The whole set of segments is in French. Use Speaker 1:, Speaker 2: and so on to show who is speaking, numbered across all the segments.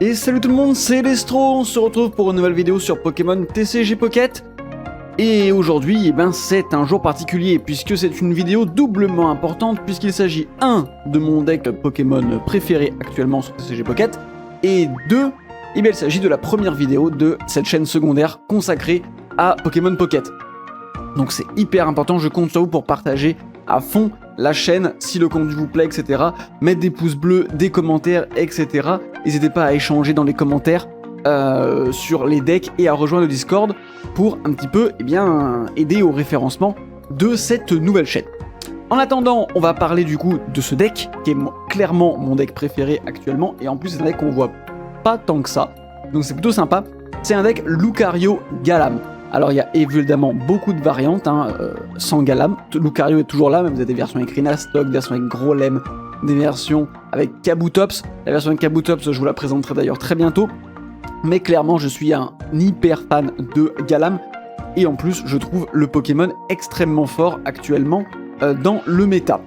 Speaker 1: Et salut tout le monde, c'est Destro, on se retrouve pour une nouvelle vidéo sur Pokémon TCG Pocket. Et aujourd'hui, c'est un jour particulier puisque c'est une vidéo doublement importante puisqu'il s'agit 1 de mon deck Pokémon préféré actuellement sur TCG Pocket et 2, il s'agit de la première vidéo de cette chaîne secondaire consacrée à Pokémon Pocket. Donc c'est hyper important, je compte sur vous pour partager à fond la chaîne, si le contenu vous plaît, etc. Mettre des pouces bleus, des commentaires, etc. N'hésitez pas à échanger dans les commentaires sur les decks et à rejoindre le Discord pour un petit peu aider au référencement de cette nouvelle chaîne. En attendant, on va parler du coup de ce deck, qui est clairement mon deck préféré actuellement, et en plus c'est un deck qu'on voit pas tant que ça, donc c'est plutôt sympa. C'est un deck Lucario Galam. Alors il y a évidemment beaucoup de variantes, sans Galam. Lucario est toujours là, mais vous avez des versions avec Rhinastock, des versions avec Grolem, des versions avec Kabutops. La version avec Kabutops, je vous la présenterai d'ailleurs très bientôt. Mais clairement, je suis un hyper fan de Galam. Et en plus, je trouve le Pokémon extrêmement fort actuellement dans le méta.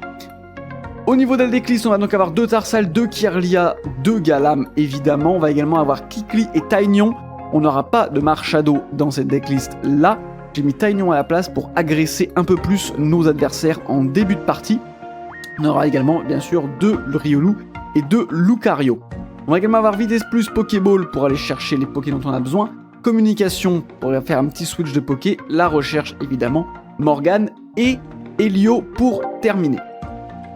Speaker 1: Au niveau de la decklist, on va donc avoir 2 Tarsal, 2 Kirlia, 2 Galam évidemment. On va également avoir Kikli et Taignon. On n'aura pas de Marshadow dans cette decklist là. J'ai mis Taignon à la place pour agresser un peu plus nos adversaires en début de partie. On aura également bien sûr 2 Riolu et 2 Lucario. On va également avoir Vitesse Plus Pokéball pour aller chercher les Pokés dont on a besoin. Communication pour faire un petit switch de Poké. La recherche évidemment. Morgane et Helio pour terminer.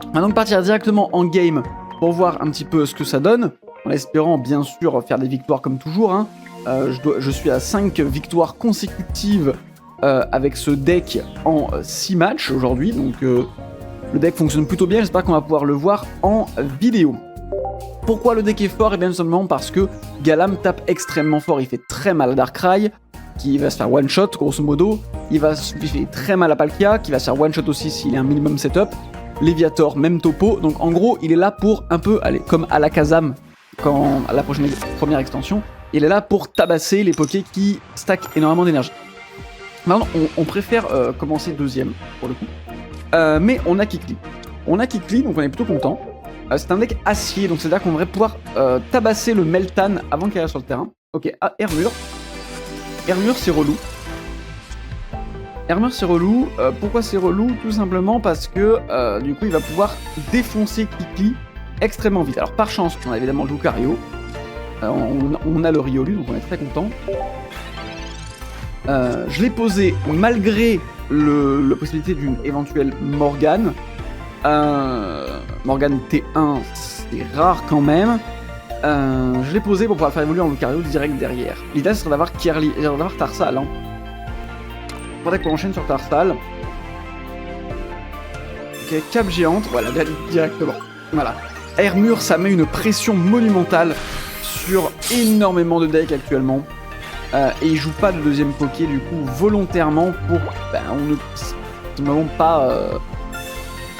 Speaker 1: On va donc partir directement en game pour voir un petit peu ce que ça donne. En espérant bien sûr faire des victoires comme toujours. Je suis à 5 victoires consécutives avec ce deck en 6 matchs aujourd'hui. Donc le deck fonctionne plutôt bien. J'espère qu'on va pouvoir le voir en vidéo. Pourquoi le deck est fort? Et bien simplement parce que Galam tape extrêmement fort. Il fait très mal à Darkrai, qui va se faire one shot grosso modo. Il fait très mal à Palkia, qui va se faire one shot aussi s'il est un minimum setup. Léviator, même topo. Donc en gros, il est là pour un peu, allez, comme Alakazam à la première extension. Il est là pour tabasser les Pokés qui stackent énormément d'énergie. Maintenant, on préfère commencer deuxième pour le coup. Mais on a Kikli. Donc on est plutôt content. C'est un deck acier, donc c'est-à-dire qu'on devrait pouvoir tabasser le Meltan avant qu'il arrive sur le terrain. Ok, Hermure. Hermure, c'est relou. Pourquoi c'est relou? Tout simplement parce que du coup, il va pouvoir défoncer Kikli extrêmement vite. Alors par chance, on a évidemment Lucario. On a le Riolu, donc on est très content. Je l'ai posé malgré la possibilité d'une éventuelle Morgane. Morgane T1, c'est rare quand même. Je l'ai posé pour pouvoir faire évoluer en Lucario direct derrière. L'idée serait d'avoir Tarsal. Faudrait qu'on enchaîne sur Tarsal. Ok, Cap géante, voilà, directement. Voilà. Hermure, ça met une pression monumentale sur énormément de decks actuellement. Et il joue pas de deuxième Poké du coup volontairement pour on ne pas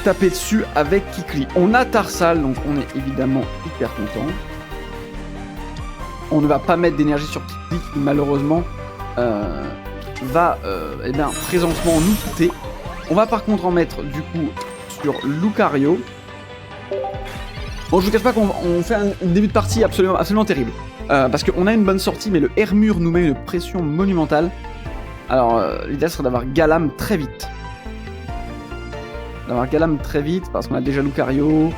Speaker 1: taper dessus avec Kikli. On a Tarsal, donc on est évidemment hyper content. On ne va pas mettre d'énergie sur Kikli qui malheureusement va présentement nous quitter. On va par contre en mettre du coup sur Lucario. Bon, je vous cache pas qu'on fait un début de partie absolument terrible. Parce qu'on a une bonne sortie, mais le Hermure nous met une pression monumentale. Alors, l'idée serait d'avoir Galam très vite. Parce qu'on a déjà Lucario.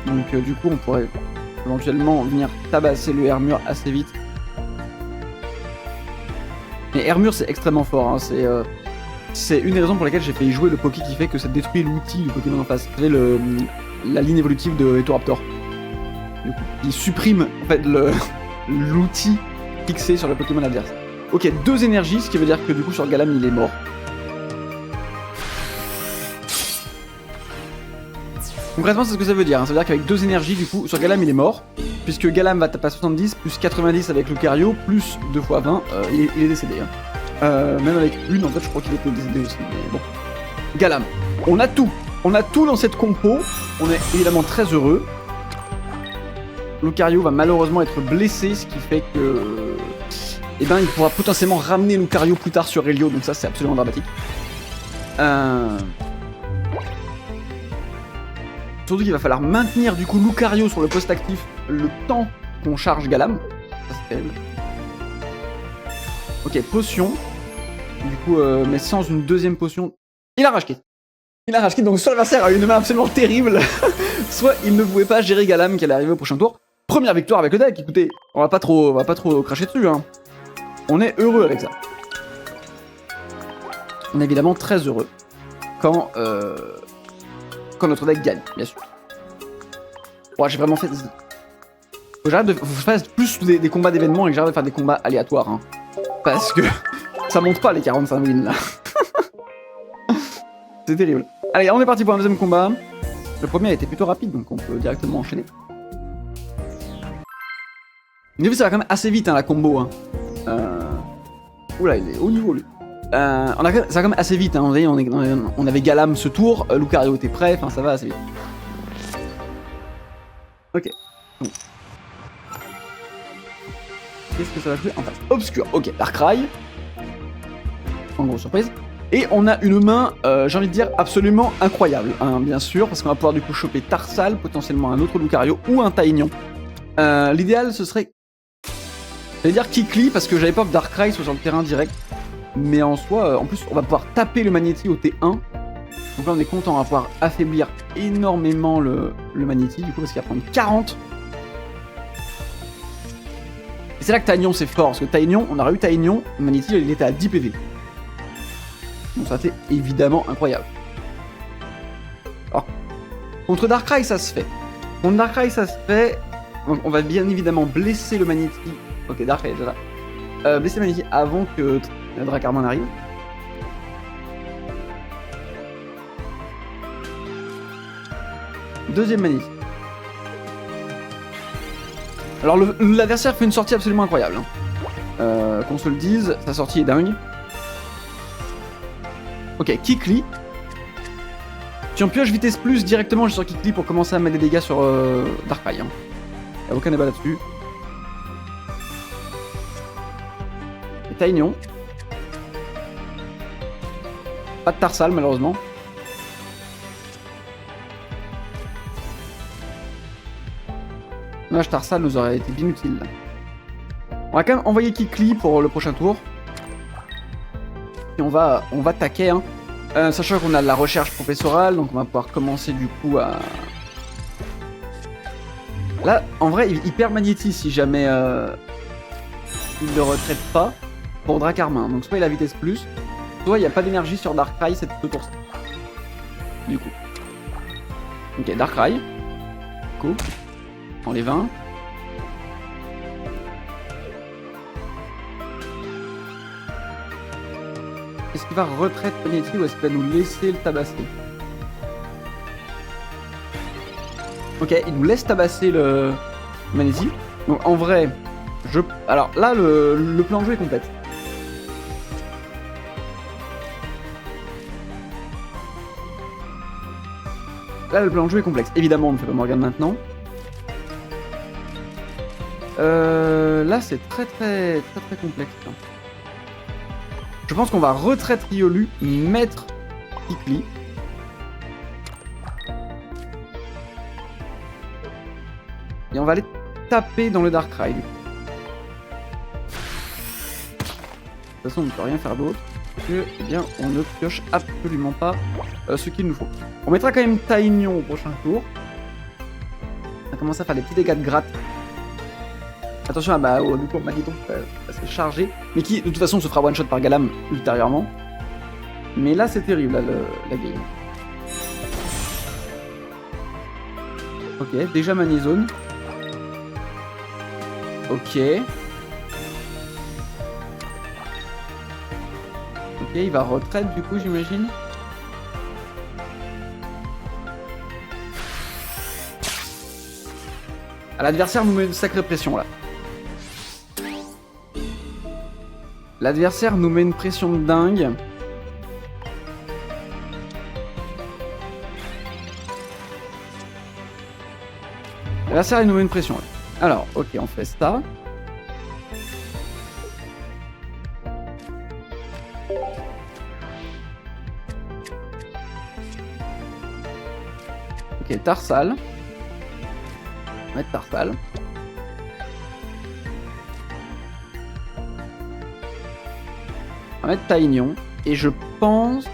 Speaker 1: Donc, du coup, on pourrait éventuellement venir tabasser le Hermure assez vite. Mais Hermure, c'est extrêmement fort. C'est une des raisons pour lesquelles j'ai fait jouer le Poké qui fait que ça détruit l'outil du Pokémon en face. Vous savez, la ligne évolutive de Etoraptor. Du coup, il supprime en fait l'outil fixé sur le Pokémon adverse. Ok, 2 énergies, ce qui veut dire que du coup sur Galam il est mort. Concrètement, c'est ce que ça veut dire. Ça veut dire qu'avec 2 énergies, du coup, sur Galam il est mort. Puisque Galam va taper à 70, plus 90 avec Lucario, plus 2 x 20, il est décédé. Même avec une, en fait, je crois qu'il était décédé aussi. Mais bon. Galam, on a tout. On a tout dans cette compo. On est évidemment très heureux. Lucario va malheureusement être blessé, ce qui fait que il pourra potentiellement ramener Lucario plus tard sur Helio, donc ça c'est absolument dramatique. Surtout qu'il va falloir maintenir du coup Lucario sur le poste actif le temps qu'on charge Galam. Ça c'est terrible. Ok, potion. Du coup, mais sans une deuxième potion. Il a rage quit. Il a rage quit, donc soit l'adversaire a une main absolument terrible, soit il ne pouvait pas gérer Galam qui allait arriver au prochain tour. Première victoire avec le deck, écoutez, on va pas trop cracher dessus, hein. On est heureux avec ça. On est évidemment très heureux quand notre deck gagne, bien sûr. Ouais, j'ai vraiment fait... Faut que j'arrête de faire plus des combats d'événements et que j'arrête de faire des combats aléatoires, hein. Parce que ça monte pas les 45 wins là. C'est terrible. Allez, on est parti pour un deuxième combat. Le premier a été plutôt rapide, donc on peut directement enchaîner. Vous avez vu, ça va quand même assez vite, hein, la combo. Hein. Oula, il est haut niveau, lui. Ça va quand même assez vite. Hein. Vous voyez, on avait Galam ce tour, Lucario était prêt, enfin ça va assez vite. Ok. Donc. Qu'est-ce que ça va jouer en face? Obscur. Ok, Darkrai. En gros, surprise. Et on a une main, j'ai envie de dire, absolument incroyable, hein, bien sûr, parce qu'on va pouvoir du coup choper Tarsal, potentiellement un autre Lucario ou un Taignon. L'idéal, ce serait... J'allais dire Kikli, parce que j'avais peur que Darkrai soit sur le terrain direct. Mais en soi, en plus, on va pouvoir taper le Magnéti au T1. Donc là, on est content, on va pouvoir affaiblir énormément le Magnéti, du coup, parce qu'il va prendre 40. Et c'est là que Taignon, c'est fort, parce que Taignon, on aurait eu Taignon, le Magnéti, il était à 10 PV. Donc ça c'est évidemment incroyable. Alors, contre Darkrai ça se fait. Contre Darkrai ça se fait. On va bien évidemment blesser le Magnéti. Ok, Darkrai est déjà là. Blesser le Magnéti avant que Dracarman arrive. Deuxième Magnéti. Alors l'adversaire fait une sortie absolument incroyable. Hein. Qu'on se le dise, sa sortie est dingue. Ok, Kikli. Si on pioche vitesse plus directement, je suis sur Kikli pour commencer à mettre des dégâts sur Darkrai. Hein. Y'a aucun débat là-dessus. Et Taignon. Pas de Tarsal malheureusement. Dommage, Tarsal nous aurait été bien utile. On va quand même envoyer Kikli pour le prochain tour. Et on va taquer, hein. Sachant qu'on a de la recherche professorale, donc on va pouvoir commencer du coup à... Là, en vrai, il perd Magnéti si jamais il ne retraite pas pour Dracarmin. Donc soit il a vitesse plus, soit il n'y a pas d'énergie sur Darkrai cette tour-ci. Du coup. Ok, Darkrai. Cool. On les 20. Est-ce qu'il va retraite Magnéti ou est-ce qu'il va nous laisser le tabasser? Ok, il nous laisse tabasser le Magnéti. Donc en vrai, alors là, le plan de jeu est complet. Là, le plan de jeu est complexe. Évidemment, on ne fait pas Morgane maintenant. Là, c'est très complexe. Hein. Je pense qu'on va retraite Riolu, mettre Kikli. Et on va aller taper dans le Darkrai. De toute façon, on ne peut rien faire d'autre. Que, eh bien, on ne pioche absolument pas ce qu'il nous faut. On mettra quand même Taignon au prochain tour. On va commencer à faire des petits dégâts de gratte. Attention à du coup, Magnéton va se charger. Mais qui, de toute façon, se fera one-shot par Galam ultérieurement. Mais là, c'est terrible, là, la game. Ok, déjà Magnézone. Ok. Ok, il va retraite du coup, j'imagine. L'adversaire nous met une sacrée pression là. L'adversaire nous met une pression de dingue. L'adversaire il nous met une pression là. Alors, ok, on fait ça. Ok, Tarsal. On va mettre Tarsal. On va mettre Taignon. Et je pense...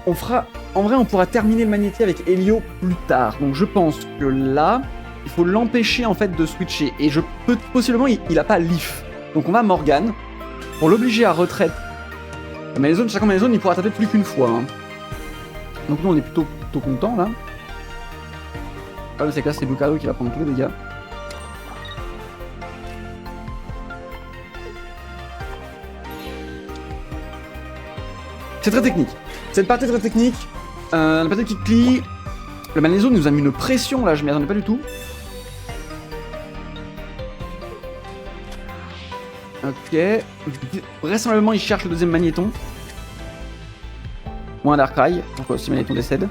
Speaker 1: On fera... En vrai, on pourra terminer le magnéti avec Helio plus tard. Donc je pense que là, il faut l'empêcher en fait de switcher. Et je peux... Possiblement, il a pas Leaf. Donc on va Morgane. Pour l'obliger à retraite. Mais les zones, chacun des zones, il pourra taper plus qu'une fois. Hein. Donc nous, on est plutôt content là. Ah, c'est que là, c'est Lucario qui va prendre tous les dégâts. C'est très technique. Cette partie est très technique. La partie qui clie. Le Malaiso nous a mis une pression là, je m'y attendais pas du tout. Ok. Vraisemblablement, il cherche le deuxième magnéton. Ou un Darkrai, donc si magnéton décède.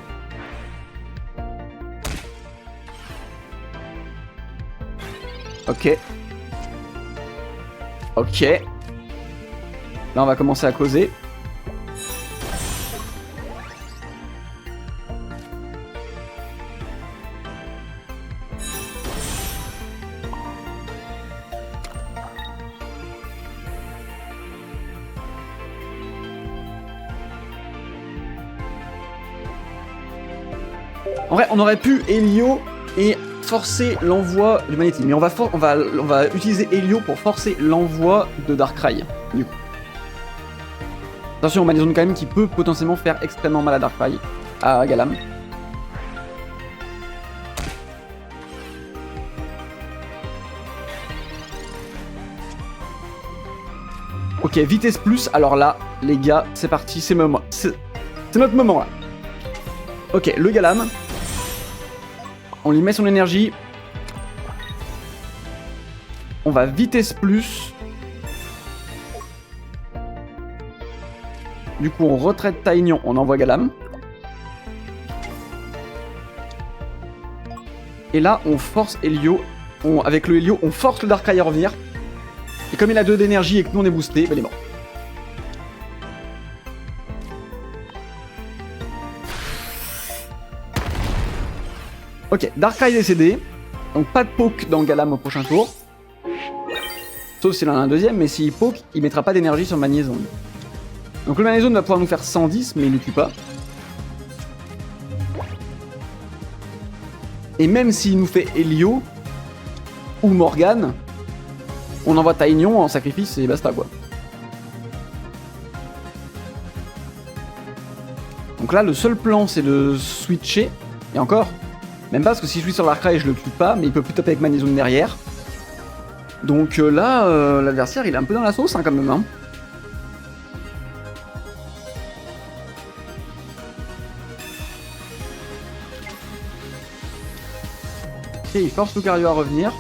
Speaker 1: Ok. Ok. Là, on va commencer à causer. En vrai, on aurait pu Helio et forcer l'envoi du magnétisme. Mais on va utiliser Helio pour forcer l'envoi de Darkrai. Du coup. Attention au Magnézone quand même qui peut potentiellement faire extrêmement mal à Darkrai, à Galam. Ok, vitesse plus. Alors là, les gars, c'est parti, c'est notre moment là. Ok, le Galam. On lui met son énergie. On va vitesse plus. Du coup, on retraite Taignon, on envoie Galam. Et là, on force Helio. Avec le Helio, on force le Darkrai à revenir. Et comme il a 2 d'énergie et que nous on est boosté, ben il est mort. Ok, Darkrai est décédé. Donc pas de poke dans Galam au prochain tour. Sauf s'il en a un deuxième, mais s'il poke, il mettra pas d'énergie sur Magnézone. Donc le Magnézone va pouvoir nous faire 110, mais il ne tue pas. Et même s'il nous fait Helio ou Morgane, on envoie Taignon en sacrifice et basta quoi. Donc là, le seul plan, c'est de switcher. Et encore, même pas parce que si je suis sur Darkrai, je le tue pas, mais il peut plus taper avec Magnézone derrière. Donc là, l'adversaire, il est un peu dans la sauce hein, quand même. Hein. Ok, il force Lucario à revenir.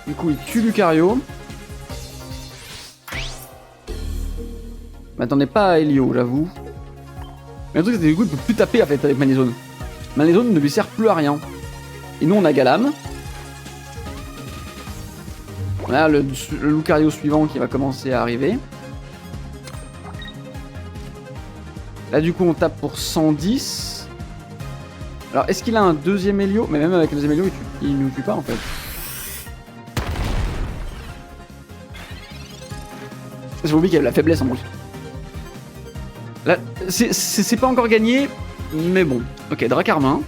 Speaker 1: Du coup, il tue Lucario. M'attendais pas à Helio, j'avoue. Mais le truc, c'est que du coup, il peut plus taper en fait avec Magnézone. Magnézone ne lui sert plus à rien. Et nous, on a Galam. Là, le Lucario suivant qui va commencer à arriver. Là, du coup, on tape pour 110. Alors, est-ce qu'il a un deuxième Helio? Mais même avec le deuxième Helio, il ne nous tue pas en fait. J'ai oublié qu'il y avait la faiblesse en plus. Là, c'est pas encore gagné, mais bon. Ok, Dracarmin.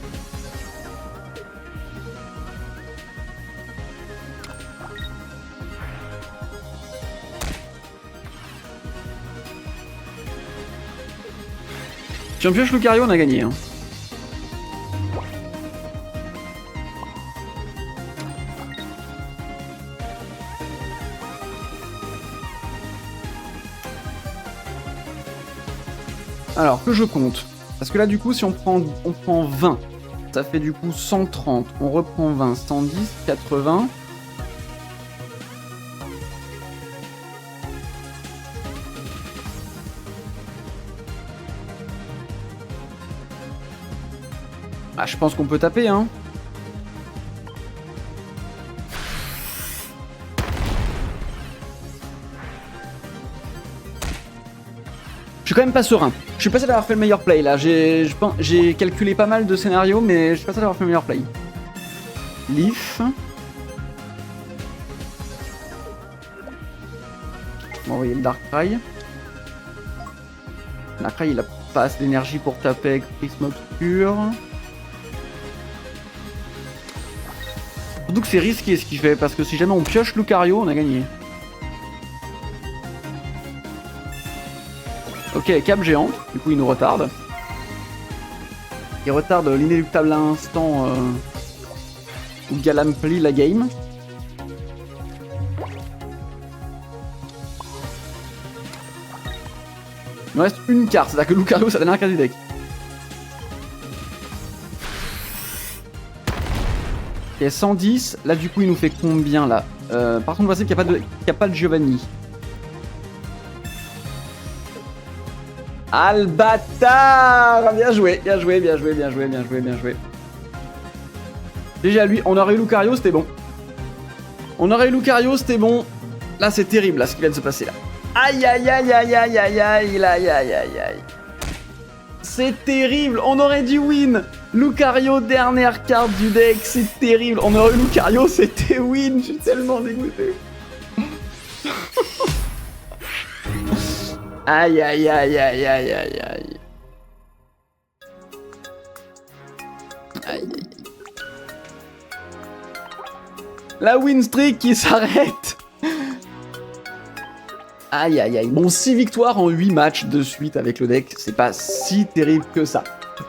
Speaker 1: Si on pioche Lucario, on a gagné. Hein. Alors, que je compte. Parce que là, du coup, si on prend 20, ça fait du coup 130. On reprend 20, 110, 80. Ah, je pense qu'on peut taper, hein. Je suis quand même pas serein. Je suis pas sûr d'avoir fait le meilleur play là. J'ai calculé pas mal de scénarios, mais je suis pas sûr d'avoir fait le meilleur play. Leaf. On va envoyer le Darkrai. Darkrai, il a pas assez d'énergie pour taper avec Prisme Obscur. Surtout que c'est risqué ce qu'il fait, parce que si jamais on pioche Lucario, on a gagné. Ok, cap géant, du coup il nous retarde. Il retarde l'inéluctable à instant où Galam plie la game. Il nous reste une carte, c'est-à-dire que Lucario c'est la dernière carte du deck. Ok, 110, là du coup il nous fait combien là par contre on voit qu'il n'y a pas de Giovanni. Albatar! Bien joué, bien joué, bien joué, bien joué, bien joué, bien joué. Déjà lui, on aurait eu Lucario, c'était bon. On aurait eu Lucario, c'était bon. Là c'est terrible là, ce qui vient de se passer là. Aïe aïe aïe aïe aïe aïe aïe aïe aïe aïe aïe. C'est terrible, on aurait dû win. Lucario, dernière carte du deck, c'est terrible. On aurait eu Lucario, c'était win, je suis tellement dégoûté. Aïe aïe aïe aïe aïe aïe aïe. Aïe. La win streak qui s'arrête. Aïe aïe aïe. Bon, 6 victoires en 8 matchs de suite avec le deck, c'est pas si terrible que ça.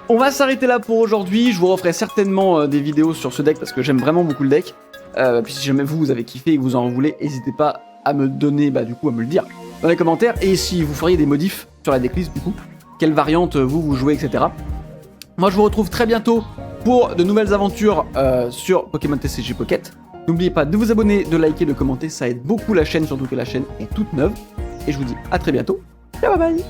Speaker 1: On va s'arrêter là pour aujourd'hui. Je vous referai certainement des vidéos sur ce deck parce que j'aime vraiment beaucoup le deck. Puis si jamais vous avez kiffé et que vous en voulez, n'hésitez pas à me donner, du coup, à me le dire dans les commentaires. Et si vous feriez des modifs sur la decklist, du coup, quelle variante vous jouez, etc. Moi, je vous retrouve très bientôt pour de nouvelles aventures sur Pokémon TCG Pocket. N'oubliez pas de vous abonner, de liker, de commenter, ça aide beaucoup la chaîne, surtout que la chaîne est toute neuve. Et je vous dis à très bientôt. Ciao, bye bye.